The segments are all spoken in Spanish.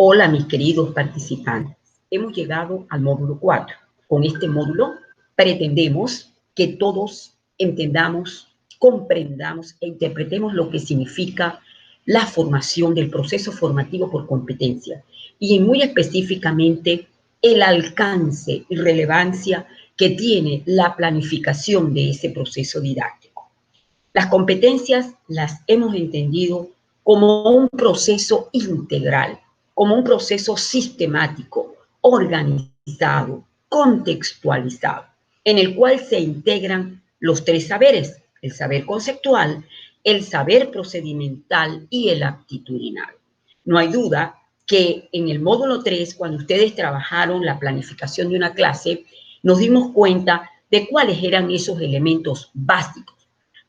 Hola, mis queridos participantes. Hemos llegado al módulo 4. Con este módulo pretendemos que todos entendamos, comprendamos e interpretemos lo que significa la formación del proceso formativo por competencia y muy específicamente el alcance y relevancia que tiene la planificación de ese proceso didáctico. Las competencias las hemos entendido como un proceso integral, como un proceso sistemático, organizado, contextualizado, en el cual se integran los tres saberes: el saber conceptual, el saber procedimental y el aptitudinal. No hay duda que en el módulo 3, cuando ustedes trabajaron la planificación de una clase, nos dimos cuenta de cuáles eran esos elementos básicos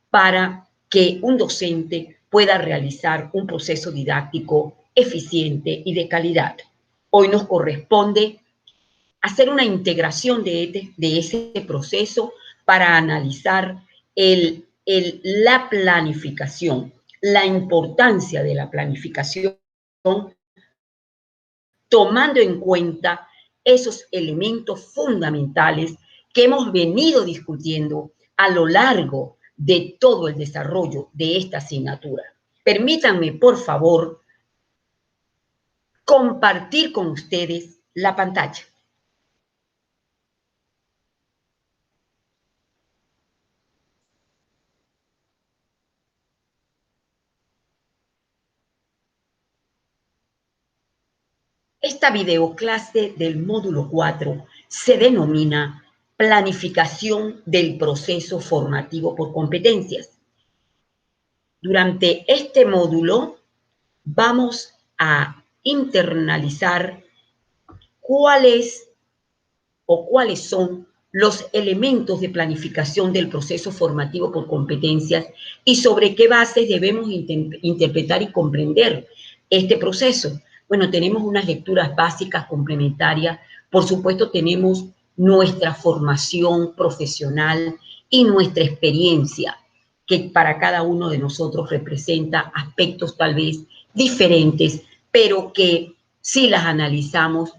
para que un docente pueda realizar un proceso didáctico eficiente y de calidad. Hoy nos corresponde hacer una integración de ese proceso para analizar la planificación, la importancia de la planificación, tomando en cuenta esos elementos fundamentales que hemos venido discutiendo a lo largo de todo el desarrollo de esta asignatura. Permítanme, por favor, compartir con ustedes la pantalla. Esta videoclase del módulo 4 se denomina Planificación del proceso formativo por competencias. Durante este módulo vamos a internalizar cuáles son los elementos de planificación del proceso formativo por competencias y sobre qué bases debemos interpretar y comprender este proceso. Bueno, tenemos unas lecturas básicas complementarias, por supuesto tenemos nuestra formación profesional y nuestra experiencia, que para cada uno de nosotros representa aspectos tal vez diferentes, pero que si las analizamos,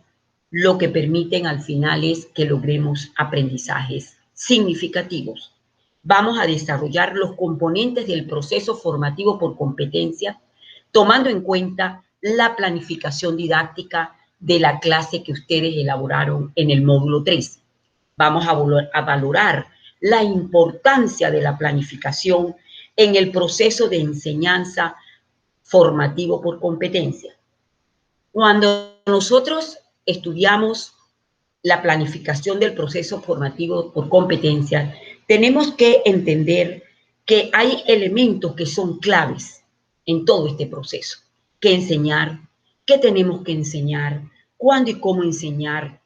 lo que permiten al final es que logremos aprendizajes significativos. Vamos a desarrollar los componentes del proceso formativo por competencia, tomando en cuenta la planificación didáctica de la clase que ustedes elaboraron en el módulo 3. Vamos a valorar la importancia de la planificación en el proceso de enseñanza formativo por competencia. Cuando nosotros estudiamos la planificación del proceso formativo por competencia, tenemos que entender que hay elementos que son claves en todo este proceso. ¿Qué enseñar? ¿Qué tenemos que enseñar? ¿Cuándo y cómo enseñar?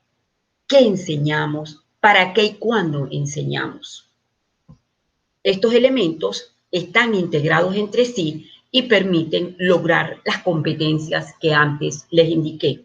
¿Qué enseñamos? ¿Para qué y cuándo enseñamos? Estos elementos están integrados entre sí y permiten lograr las competencias que antes les indiqué.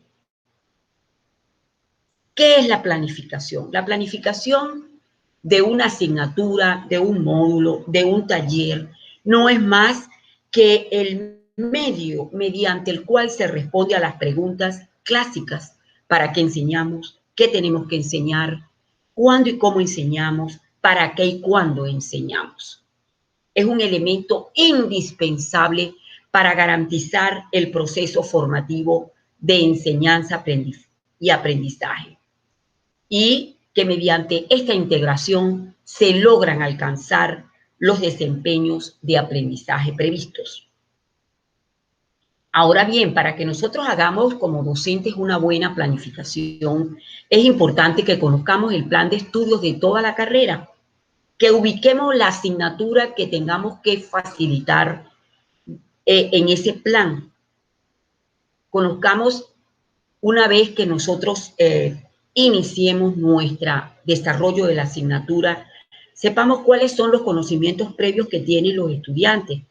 ¿Qué es la planificación? La planificación de una asignatura, de un módulo, de un taller, no es más que el medio mediante el cual se responde a las preguntas clásicas: ¿para qué enseñamos? ¿Qué tenemos que enseñar? ¿Cuándo y cómo enseñamos? ¿Para qué y cuándo enseñamos? Es un elemento indispensable para garantizar el proceso formativo de enseñanza y aprendizaje, y que mediante esta integración se logran alcanzar los desempeños de aprendizaje previstos. Ahora bien, para que nosotros hagamos como docentes una buena planificación, es importante que conozcamos el plan de estudios de toda la carrera, que ubiquemos la asignatura que tengamos que facilitar en ese plan. Conozcamos, una vez que nosotros iniciemos nuestro desarrollo de la asignatura, sepamos cuáles son los conocimientos previos que tienen los estudiantes,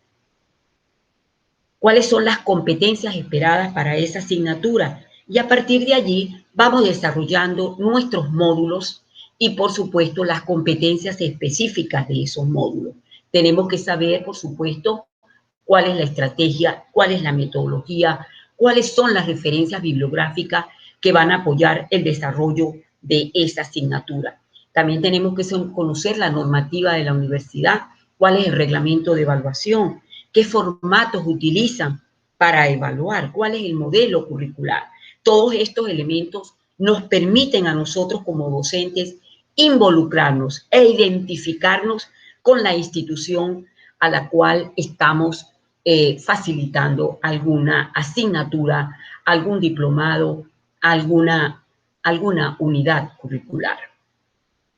cuáles son las competencias esperadas para esa asignatura, y a partir de allí vamos desarrollando nuestros módulos y, por supuesto, las competencias específicas de esos módulos. Tenemos que saber, por supuesto, cuál es la estrategia, cuál es la metodología, cuáles son las referencias bibliográficas que van a apoyar el desarrollo de esa asignatura. También tenemos que conocer la normativa de la universidad, cuál es el reglamento de evaluación, qué formatos utilizan para evaluar, cuál es el modelo curricular. Todos estos elementos nos permiten a nosotros como docentes involucrarnos e identificarnos con la institución a la cual estamos facilitando alguna asignatura, algún diplomado, alguna unidad curricular.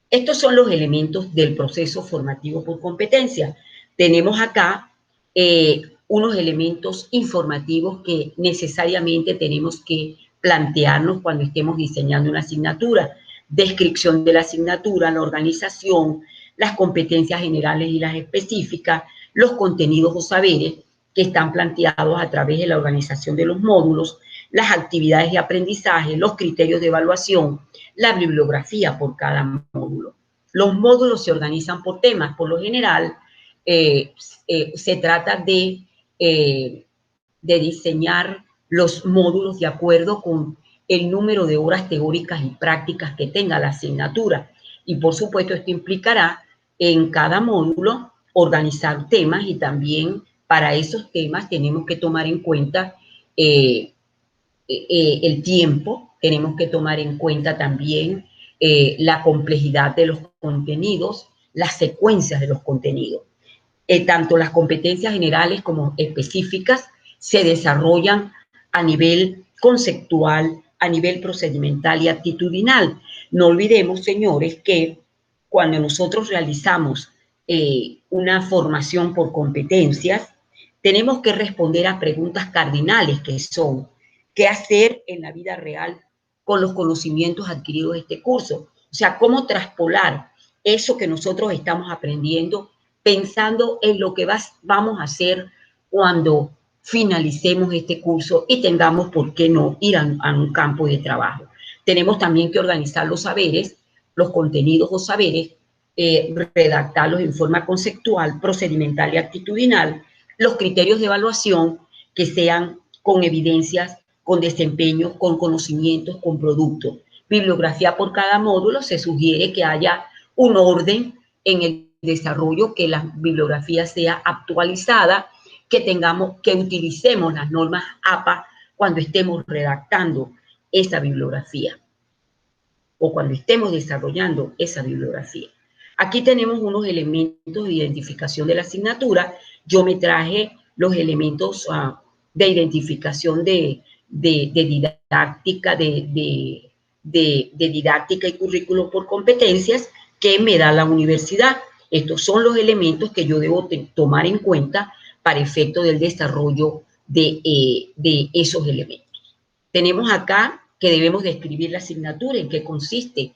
Estos son los elementos del proceso formativo por competencia. Tenemos acá unos elementos informativos que necesariamente tenemos que plantearnos cuando estemos diseñando una asignatura. Descripción de la asignatura, la organización, las competencias generales y las específicas, los contenidos o saberes que están planteados a través de la organización de los módulos, las actividades de aprendizaje, los criterios de evaluación, la bibliografía por cada módulo. Los módulos se organizan por temas. Por lo general, se trata de diseñar los módulos de acuerdo con el número de horas teóricas y prácticas que tenga la asignatura. Y por supuesto, esto implicará en cada módulo organizar temas y también para esos temas tenemos que tomar en cuenta el tiempo, tenemos que tomar en cuenta también la complejidad de los contenidos, las secuencias de los contenidos. Tanto las competencias generales como específicas se desarrollan a nivel conceptual, a nivel procedimental y actitudinal. No olvidemos, señores, que cuando nosotros realizamos una formación por competencias, tenemos que responder a preguntas cardinales que son: ¿qué hacer en la vida real con los conocimientos adquiridos de este curso? O sea, cómo traspolar eso que nosotros estamos aprendiendo pensando en lo que vamos a hacer cuando finalicemos este curso y tengamos, ¿por qué no?, ir a un campo de trabajo. Tenemos también que organizar los saberes, los contenidos o saberes, redactarlos en forma conceptual, procedimental y actitudinal, los criterios de evaluación que sean con evidencias, con desempeño, con conocimientos, con productos. Bibliografía por cada módulo. Se sugiere que haya un orden en el desarrollo, que la bibliografía sea actualizada, que utilicemos las normas APA cuando estemos redactando esa bibliografía o cuando estemos desarrollando esa bibliografía. Aquí tenemos unos elementos de identificación de la asignatura. Yo me traje los elementos de identificación de didáctica, de didáctica y currículo por competencias que me da la universidad. Estos son los elementos que yo debo tomar en cuenta para efecto del desarrollo de esos elementos. Tenemos acá que debemos describir la asignatura, en qué consiste,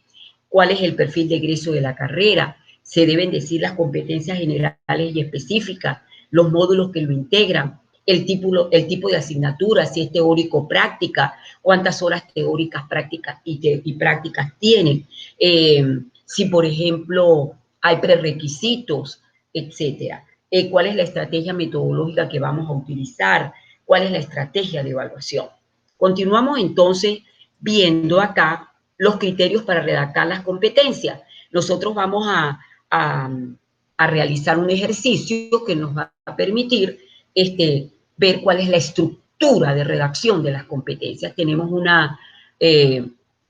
cuál es el perfil de egreso de la carrera, se deben decir las competencias generales y específicas, los módulos que lo integran, el tipo de asignatura, si es teórico o práctica, cuántas horas teóricas, prácticas y prácticas tienen, si por ejemplo hay prerequisitos, etcétera. ¿Cuál es la estrategia metodológica que vamos a utilizar? ¿Cuál es la estrategia de evaluación? Continuamos entonces viendo acá los criterios para redactar las competencias. Nosotros vamos a realizar un ejercicio que nos va a permitir ver cuál es la estructura de redacción de las competencias. Tenemos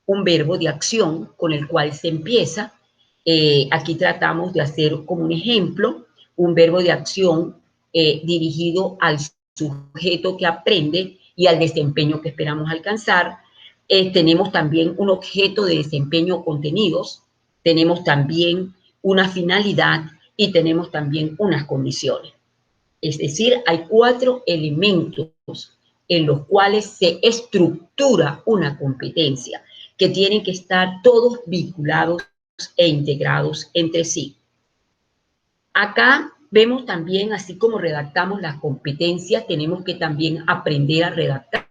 un verbo de acción con el cual se empieza. Aquí tratamos de hacer como un ejemplo un verbo de acción dirigido al sujeto que aprende y al desempeño que esperamos alcanzar. Tenemos también un objeto de desempeño o contenidos, tenemos también una finalidad y tenemos también unas condiciones. Es decir, hay 4 elementos en los cuales se estructura una competencia, que tienen que estar todos vinculados e integrados entre sí. Acá vemos también, así como redactamos las competencias, tenemos que también aprender a redactar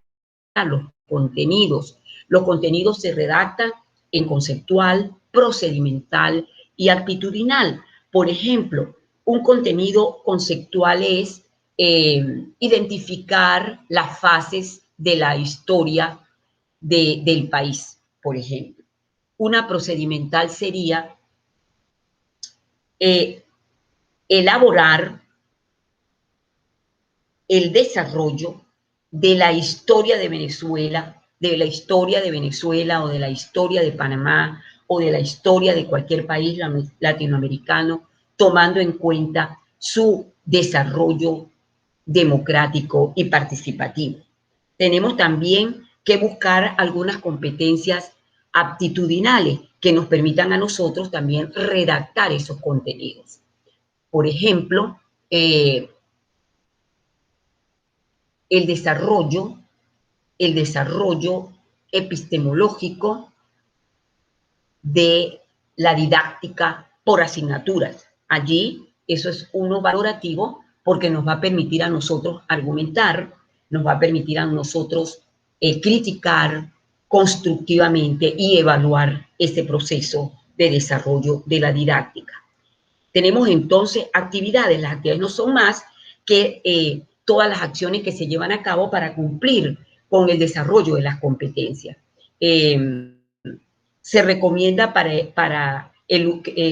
los contenidos. Los contenidos se redactan en conceptual, procedimental y actitudinal. Por ejemplo, un contenido conceptual es identificar las fases de la historia del país, por ejemplo. Una procedimental sería elaborar el desarrollo de la historia de Venezuela, o de la historia de Panamá, o de la historia de cualquier país latinoamericano, tomando en cuenta su desarrollo democrático y participativo. Tenemos también que buscar algunas competencias aptitudinales que nos permitan a nosotros también redactar esos contenidos. Por ejemplo, el desarrollo epistemológico de la didáctica por asignaturas. Allí eso es uno valorativo porque nos va a permitir a nosotros argumentar, nos va a permitir a nosotros criticar constructivamente y evaluar ese proceso de desarrollo de la didáctica. Tenemos entonces actividades, las actividades no son más que todas las acciones que se llevan a cabo para cumplir con el desarrollo de las competencias. Se recomienda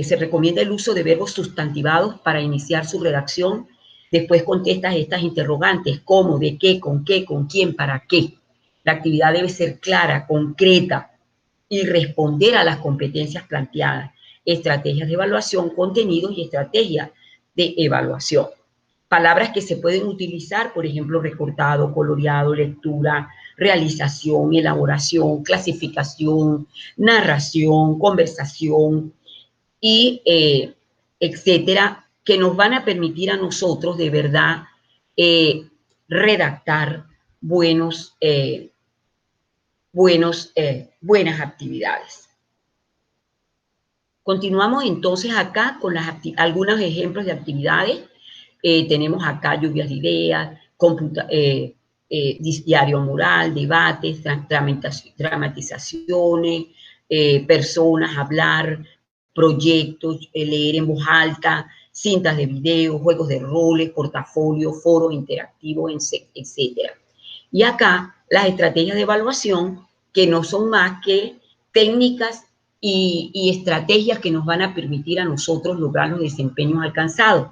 se recomienda el uso de verbos sustantivados para iniciar su redacción. Después contestas estas interrogantes: ¿cómo?, ¿de qué?, ¿con qué?, ¿con quién?, ¿para qué? La actividad debe ser clara, concreta y responder a las competencias planteadas. Estrategias de evaluación, contenidos y estrategias de evaluación. Palabras que se pueden utilizar, por ejemplo, recortado, coloreado, lectura, realización, elaboración, clasificación, narración, conversación y etcétera, que nos van a permitir a nosotros de verdad redactar buenas actividades. Continuamos entonces acá con algunos ejemplos de actividades. Tenemos acá lluvias de ideas, diario mural, debates, dramatizaciones, personas, hablar, proyectos, leer en voz alta, cintas de video, juegos de roles, portafolio, foros interactivos, etc. Y acá las estrategias de evaluación, que no son más que técnicas y estrategias que nos van a permitir a nosotros lograr los desempeños alcanzados.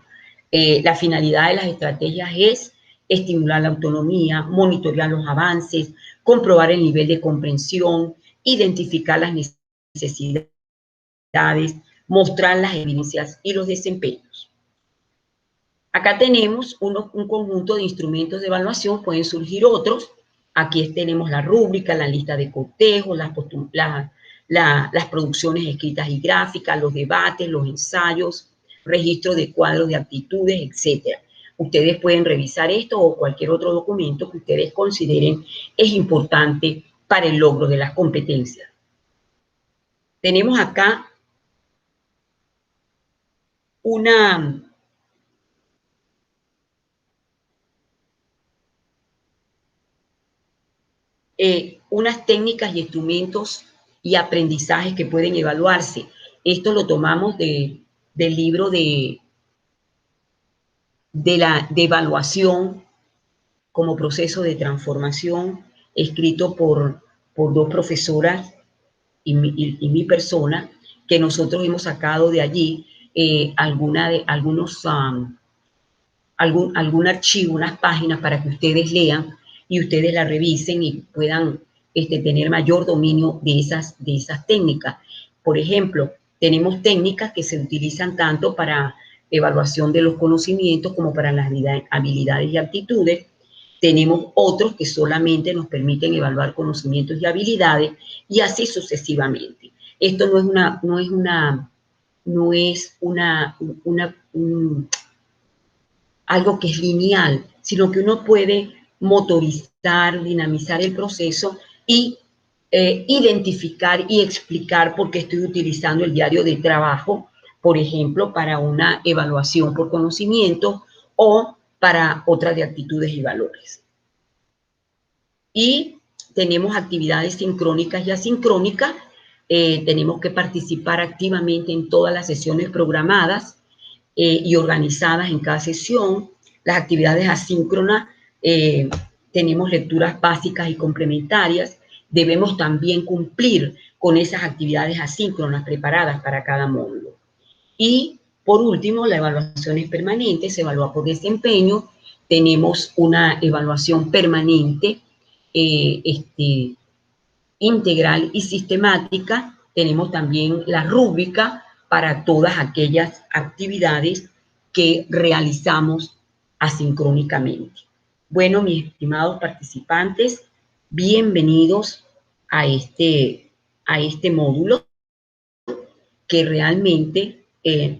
La finalidad de las estrategias es estimular la autonomía, monitorear los avances, comprobar el nivel de comprensión, identificar las necesidades, mostrar las evidencias y los desempeños. Acá tenemos un conjunto de instrumentos de evaluación, pueden surgir otros. Aquí tenemos la rúbrica, la lista de cortejos, las producciones escritas y gráficas, los debates, los ensayos, registro de cuadros de actitudes, etc. Ustedes pueden revisar esto o cualquier otro documento que ustedes consideren es importante para el logro de las competencias. Tenemos acá unas técnicas y instrumentos y aprendizajes que pueden evaluarse. Esto lo tomamos del libro de evaluación como proceso de transformación, escrito por dos profesoras y mi persona, que nosotros hemos sacado de allí algún archivo, unas páginas para que ustedes lean y ustedes la revisen y puedan tener mayor dominio de esas técnicas. Por ejemplo, tenemos técnicas que se utilizan tanto para evaluación de los conocimientos como para las habilidades y aptitudes. Tenemos otros que solamente nos permiten evaluar conocimientos y habilidades y así sucesivamente. Esto no es algo que es lineal, sino que uno puede motorizar, dinamizar el proceso y identificar y explicar por qué estoy utilizando el diario de trabajo, por ejemplo, para una evaluación por conocimiento o para otra de actitudes y valores. Y tenemos actividades sincrónicas y asincrónicas. Tenemos que participar activamente en todas las sesiones programadas y organizadas en cada sesión. Las actividades asíncronas tenemos lecturas básicas y complementarias. Debemos también cumplir con esas actividades asíncronas preparadas para cada módulo. Y por último, la evaluación es permanente, se evalúa por desempeño. Tenemos una evaluación permanente, integral y sistemática. Tenemos también la rúbrica para todas aquellas actividades que realizamos asincrónicamente. Bueno, mis estimados participantes, bienvenidos a este módulo que realmente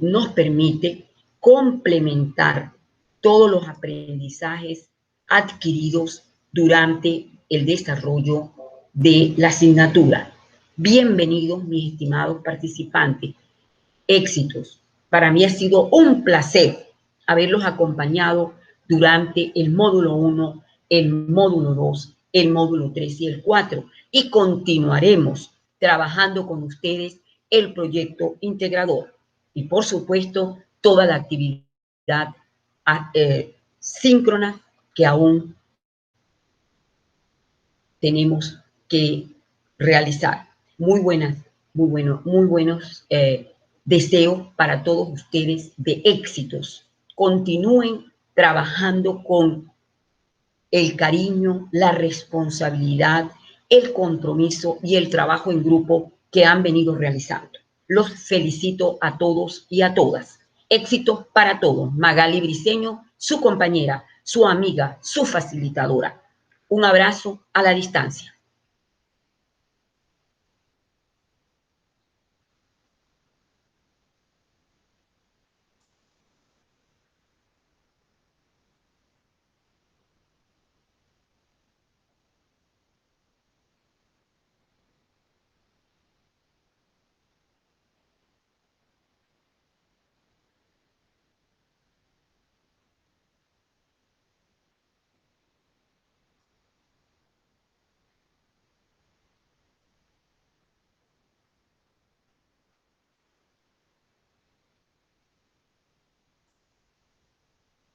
nos permite complementar todos los aprendizajes adquiridos durante el desarrollo de la asignatura. Bienvenidos, mis estimados participantes. Éxitos. Para mí ha sido un placer haberlos acompañado durante el módulo 1, el módulo 2, el módulo 3 y el 4. Y continuaremos trabajando con ustedes el proyecto integrador. Y por supuesto, toda la actividad síncrona que aún tenemos que realizar. Muy buenos deseos para todos ustedes de éxitos. Continúen trabajando con el cariño, la responsabilidad, el compromiso y el trabajo en grupo que han venido realizando. Los felicito a todos y a todas. Éxitos para todos. Magali Briceño, su compañera, su amiga, su facilitadora. Un abrazo a la distancia.